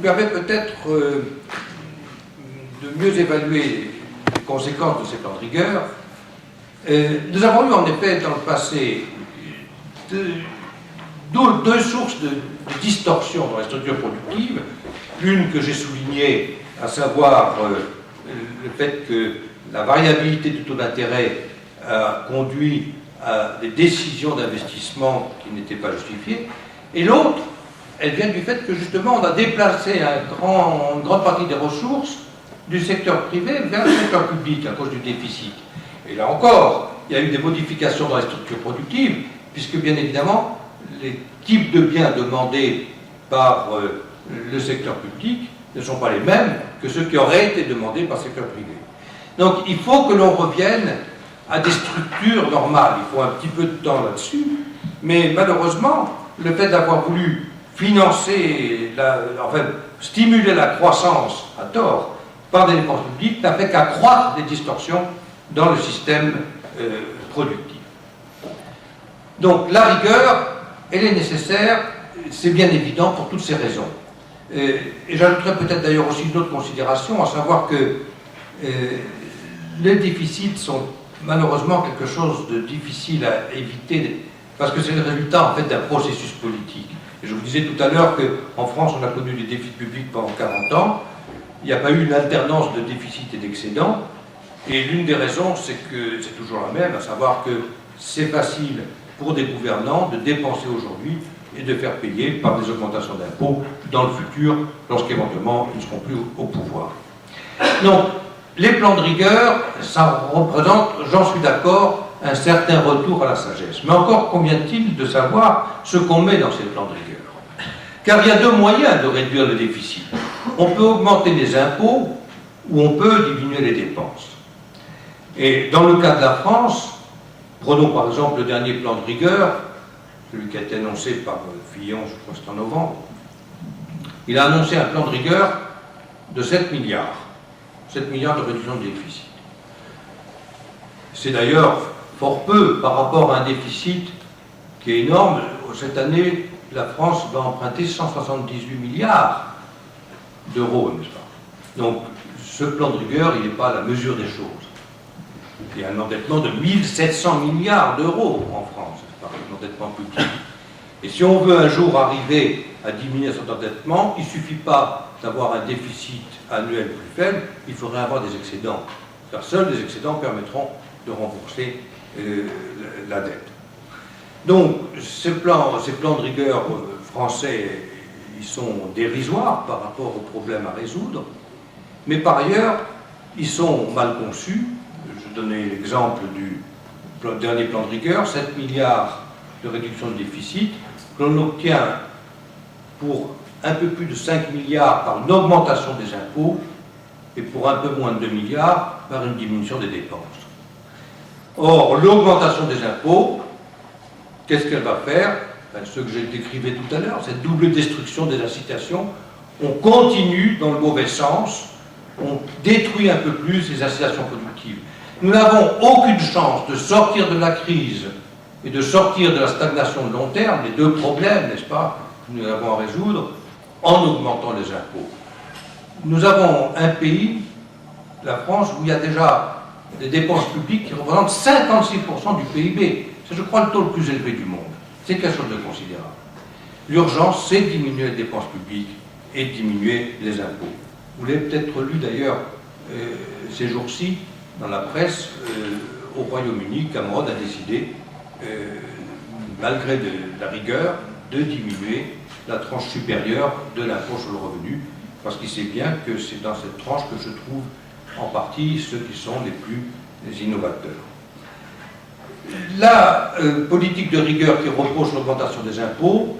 permet peut-être de mieux évaluer les conséquences de ces plans de rigueur. Nous avons eu en effet dans le passé deux sources de distorsion dans la structure productive. L'une que j'ai soulignée, à savoir le fait que la variabilité du taux d'intérêt a conduit à des décisions d'investissement qui n'étaient pas justifiées. Et l'autre, elle vient du fait que justement on a déplacé une grande partie des ressources du secteur privé vers le secteur public à cause du déficit. Et là encore, il y a eu des modifications dans les structures productives, puisque bien évidemment, les types de biens demandés par le secteur public ne sont pas les mêmes que ceux qui auraient été demandés par le secteur privé. Donc il faut que l'on revienne à des structures normales. Il faut un petit peu de temps là-dessus, mais malheureusement, le fait d'avoir voulu financer, stimuler la croissance à tort par des dépenses publiques n'a fait qu'accroître les distorsions dans le système productif. Donc la rigueur, elle est nécessaire, c'est bien évident pour toutes ces raisons. Et j'ajouterais peut-être d'ailleurs aussi une autre considération, à savoir que les déficits sont malheureusement quelque chose de difficile à éviter, parce que c'est le résultat en fait d'un processus politique. Et je vous disais tout à l'heure qu'en France, on a connu des déficits publics pendant 40 ans, il n'y a pas eu une alternance de déficit et d'excédent, et l'une des raisons, c'est que c'est toujours la même, à savoir que c'est facile pour des gouvernants de dépenser aujourd'hui et de faire payer par des augmentations d'impôts dans le futur, lorsqu'éventuellement ils ne seront plus au pouvoir. Donc, les plans de rigueur, ça représente, j'en suis d'accord, un certain retour à la sagesse. Mais encore convient-il de savoir ce qu'on met dans ces plans de rigueur. Car il y a deux moyens de réduire le déficit. On peut augmenter les impôts ou on peut diminuer les dépenses. Et dans le cas de la France, prenons par exemple le dernier plan de rigueur, celui qui a été annoncé par Fillon, je crois que c'est en novembre. Il a annoncé un plan de rigueur de 7 milliards. 7 milliards de réduction de déficit. C'est d'ailleurs fort peu par rapport à un déficit qui est énorme. Cette année, la France va emprunter 178 milliards d'euros, n'est-ce pas? Donc, ce plan de rigueur, il n'est pas à la mesure des choses. Il y a un endettement de 1700 milliards d'euros en France, c'est pas un endettement public. Et si on veut un jour arriver à diminuer cet endettement, il ne suffit pas d'avoir un déficit annuel plus faible, il faudrait avoir des excédents. Car seuls les excédents permettront de rembourser la dette. Donc, ces plans de rigueur français, ils sont dérisoires par rapport aux problèmes à résoudre, mais par ailleurs, ils sont mal conçus. Je donnais l'exemple du dernier plan de rigueur, 7 milliards de réduction de déficit, que l'on obtient pour un peu plus de 5 milliards par une augmentation des impôts et pour un peu moins de 2 milliards par une diminution des dépenses. Or, l'augmentation des impôts, qu'est-ce qu'elle va faire? Ce que j'ai décrivé tout à l'heure, cette double destruction des incitations, on continue dans le mauvais sens, on détruit un peu plus les incitations productives. Nous n'avons aucune chance de sortir de la crise et de sortir de la stagnation de long terme, les deux problèmes, n'est-ce pas, que nous avons à résoudre, en augmentant les impôts. Nous avons un pays, la France, où il y a déjà des dépenses publiques qui représentent 56% du PIB. C'est, je crois, le taux le plus élevé du monde. C'est quelque chose de considérable. L'urgence, c'est diminuer les dépenses publiques et diminuer les impôts. Vous l'avez peut-être lu d'ailleurs ces jours-ci dans la presse, au Royaume-Uni, Cameron a décidé, malgré la rigueur, de diminuer la tranche supérieure de l'impôt sur le revenu, parce qu'il sait bien que c'est dans cette tranche que se trouvent en partie ceux qui sont les plus innovateurs. La politique de rigueur qui repose sur l'augmentation des impôts,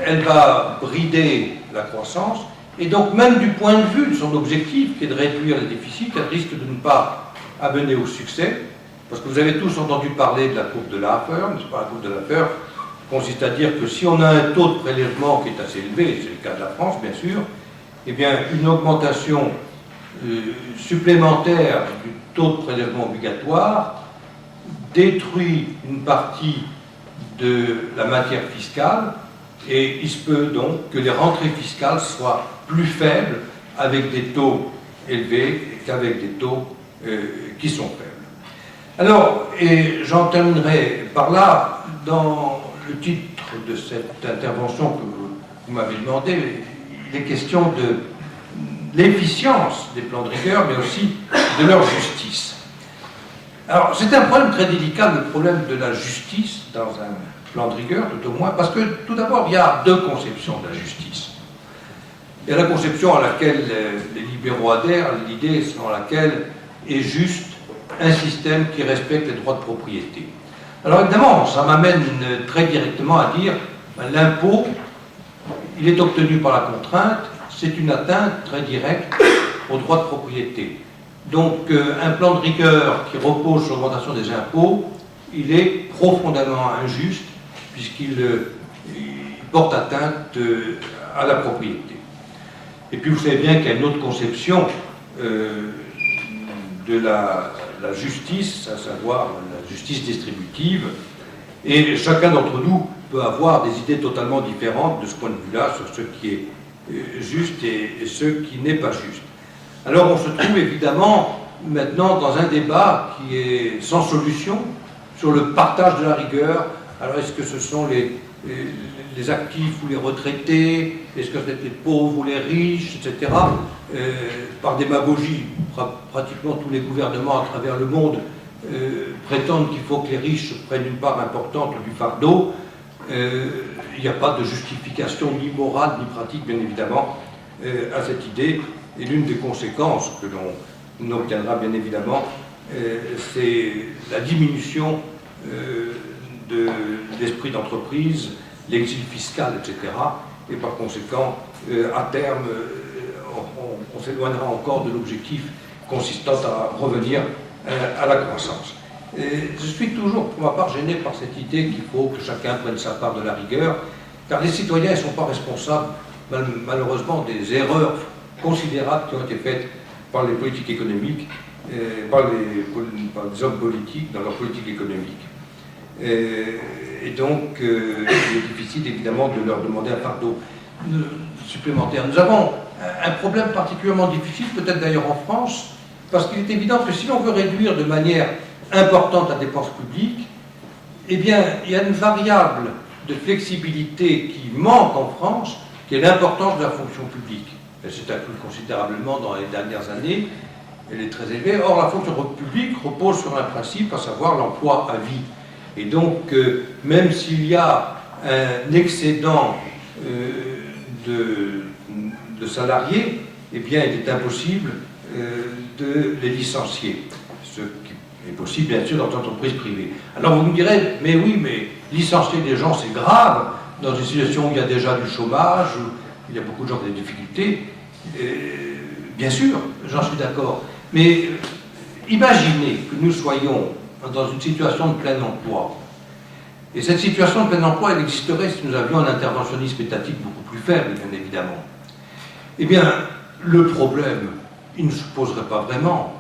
elle va brider la croissance, et donc même du point de vue de son objectif, qui est de réduire les déficits, elle risque de ne pas amener au succès, parce que vous avez tous entendu parler de la courbe de Laffer, n'est-ce pas? La courbe de Laffer consiste à dire que si on a un taux de prélèvement qui est assez élevé, c'est le cas de la France bien sûr, eh bien une augmentation supplémentaire du taux de prélèvement obligatoire détruit une partie de la matière fiscale Et il se peut donc que les rentrées fiscales soient plus faibles avec des taux élevés qu'avec des taux qui sont faibles. Alors, et j'en terminerai par là, dans le titre de cette intervention que vous m'avez demandé, il est question de l'efficience des plans de rigueur, mais aussi de leur justice. Alors, c'est un problème très délicat, le problème de la justice dans un plan de rigueur, tout au moins, parce que tout d'abord, il y a deux conceptions de la justice. Il y a la conception à laquelle les libéraux adhèrent, l'idée selon laquelle est juste un système qui respecte les droits de propriété. Alors évidemment, ça m'amène très directement à dire l'impôt, il est obtenu par la contrainte, c'est une atteinte très directe aux droits de propriété. Donc un plan de rigueur qui repose sur l'augmentation des impôts, il est profondément injuste puisqu'il porte atteinte à la propriété. Et puis vous savez bien qu'il y a une autre conception de la justice, à savoir la justice distributive, et chacun d'entre nous peut avoir des idées totalement différentes de ce point de vue-là sur ce qui est juste et ce qui n'est pas juste. Alors on se trouve évidemment maintenant dans un débat qui est sans solution sur le partage de la rigueur. Alors est-ce que ce sont les actifs ou les retraités, est-ce que c'est les pauvres ou les riches, etc. Par démagogie, pratiquement tous les gouvernements à travers le monde prétendent qu'il faut que les riches prennent une part importante du fardeau. Il n'y a pas de justification ni morale ni pratique, bien évidemment, à cette idée. Et l'une des conséquences que l'on obtiendra, bien évidemment, c'est la diminution de l'esprit d'entreprise, l'exil fiscal, etc. Et par conséquent, à terme, on s'éloignera encore de l'objectif consistant à revenir à la croissance. Et je suis toujours, pour ma part, gêné par cette idée qu'il faut que chacun prenne sa part de la rigueur, car les citoyens ne sont pas responsables, malheureusement, des erreurs considérables qui ont été faites par les politiques économiques, par les hommes politiques dans leur politique économique. Et donc, il est difficile, évidemment, de leur demander un fardeau supplémentaire. Nous avons un problème particulièrement difficile, peut-être d'ailleurs en France, parce qu'il est évident que si l'on veut réduire de manière importante la dépense publique, eh bien, il y a une variable de flexibilité qui manque en France, qui est l'importance de la fonction publique. Elle s'est accrue considérablement dans les dernières années, elle est très élevée. Or, la fonction publique repose sur un principe, à savoir l'emploi à vie. Et donc, même s'il y a un excédent de salariés, eh bien, il est impossible de les licencier. Ce qui est possible, bien sûr, dans une entreprise privée. Alors, vous me direz, mais oui, mais licencier des gens, c'est grave, dans une situation où il y a déjà du chômage, où il y a beaucoup de gens qui ont des difficultés. Bien sûr, j'en suis d'accord. Mais imaginez que nous soyons dans une situation de plein emploi. Et cette situation de plein emploi, elle existerait si nous avions un interventionnisme étatique beaucoup plus faible, bien évidemment. Eh bien, le problème, il ne se poserait pas vraiment.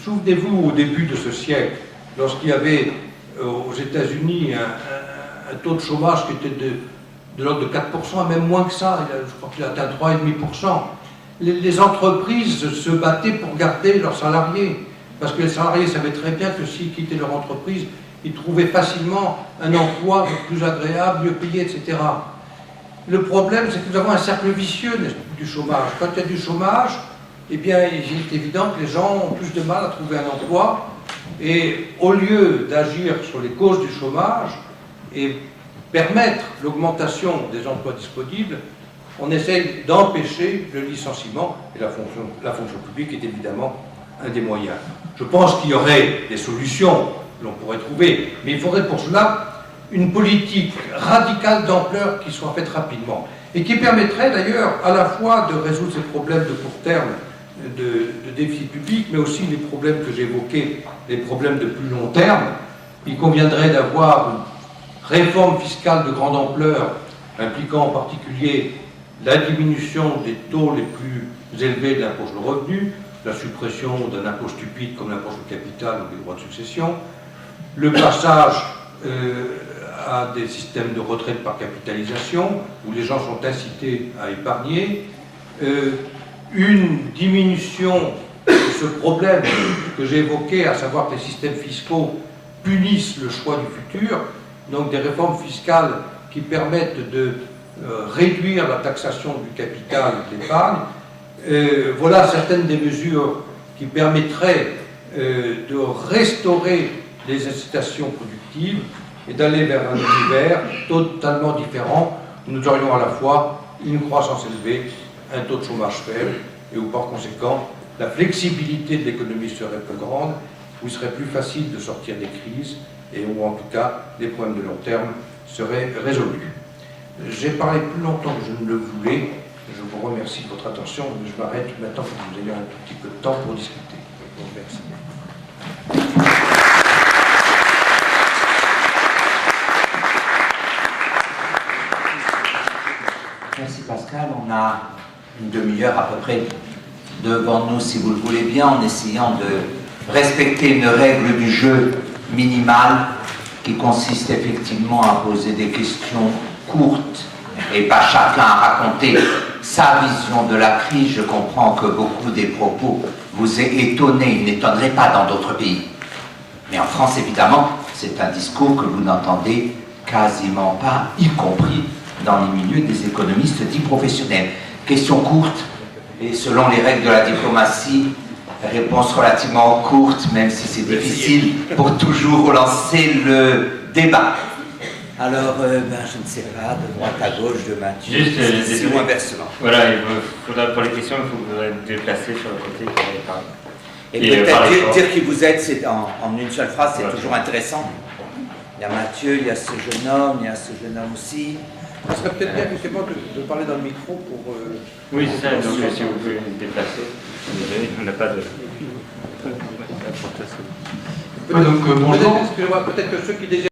Souvenez-vous, au début de ce siècle, lorsqu'il y avait aux États-Unis un taux de chômage qui était de l'ordre de 4%, même moins que ça, je crois qu'il a atteint 3,5%. Les entreprises se battaient pour garder leurs salariés, parce que les salariés savaient très bien que s'ils quittaient leur entreprise, ils trouvaient facilement un emploi plus agréable, mieux payé, etc. Le problème, c'est que nous avons un cercle vicieux du chômage. Quand il y a du chômage, eh bien, il est évident que les gens ont plus de mal à trouver un emploi, et au lieu d'agir sur les causes du chômage et permettre l'augmentation des emplois disponibles, on essaye d'empêcher le licenciement, et la fonction publique est évidemment un des moyens. Je pense qu'il y aurait des solutions que l'on pourrait trouver, mais il faudrait pour cela une politique radicale d'ampleur qui soit faite rapidement, et qui permettrait d'ailleurs à la fois de résoudre ces problèmes de court terme de déficit public, mais aussi les problèmes que j'évoquais, les problèmes de plus long terme. Il conviendrait d'avoir une réforme fiscale de grande ampleur, impliquant en particulier la diminution des taux les plus élevés de l'impôt sur le revenu, la suppression d'un impôt stupide comme l'impôt sur le capital ou les droits de succession, le passage à des systèmes de retraite par capitalisation, où les gens sont incités à épargner, une diminution de ce problème que j'ai évoqué, à savoir que les systèmes fiscaux punissent le choix du futur, donc des réformes fiscales qui permettent de réduire la taxation du capital et de l'épargne. Voilà certaines des mesures qui permettraient de restaurer les incitations productives et d'aller vers un univers totalement différent où nous aurions à la fois une croissance élevée, un taux de chômage faible, et où par conséquent la flexibilité de l'économie serait plus grande, où il serait plus facile de sortir des crises, et où en tout cas les problèmes de long terme seraient résolus. J'ai parlé plus longtemps que je ne le voulais. Je vous remercie de votre attention. Je m'arrête maintenant pour que nous ayons un tout petit peu de temps pour discuter. Je vous remercie. Merci Pascal. On a une demi-heure à peu près devant nous, si vous le voulez bien, en essayant de respecter une règle du jeu minimale qui consiste effectivement à poser des questions courtes et pas chacun à raconter sa vision de la crise. Je comprends que beaucoup des propos vous aient étonné, ils n'étonneraient pas dans d'autres pays. Mais en France, évidemment, c'est un discours que vous n'entendez quasiment pas, y compris dans les milieux des économistes dits professionnels. Question courte, et selon les règles de la diplomatie, réponse relativement courte, même si c'est difficile, pour toujours relancer le débat. Alors, je ne sais pas, de droite à gauche, de Mathieu, ou inversement. Voilà, pour les questions, il faut que vous vous déplacer sur le côté pour les parler. Et peut-être dire qui vous êtes, c'est en une seule phrase, c'est toujours intéressant. Il y a Mathieu, il y a ce jeune homme, il y a ce jeune homme aussi. Ce serait peut-être bien justement de parler dans le micro pour... oui, c'est ça, donc si vous pouvez vous déplacer. On n'a pas de... Bonjour. Excusez-moi, peut-être que ceux qui désirent...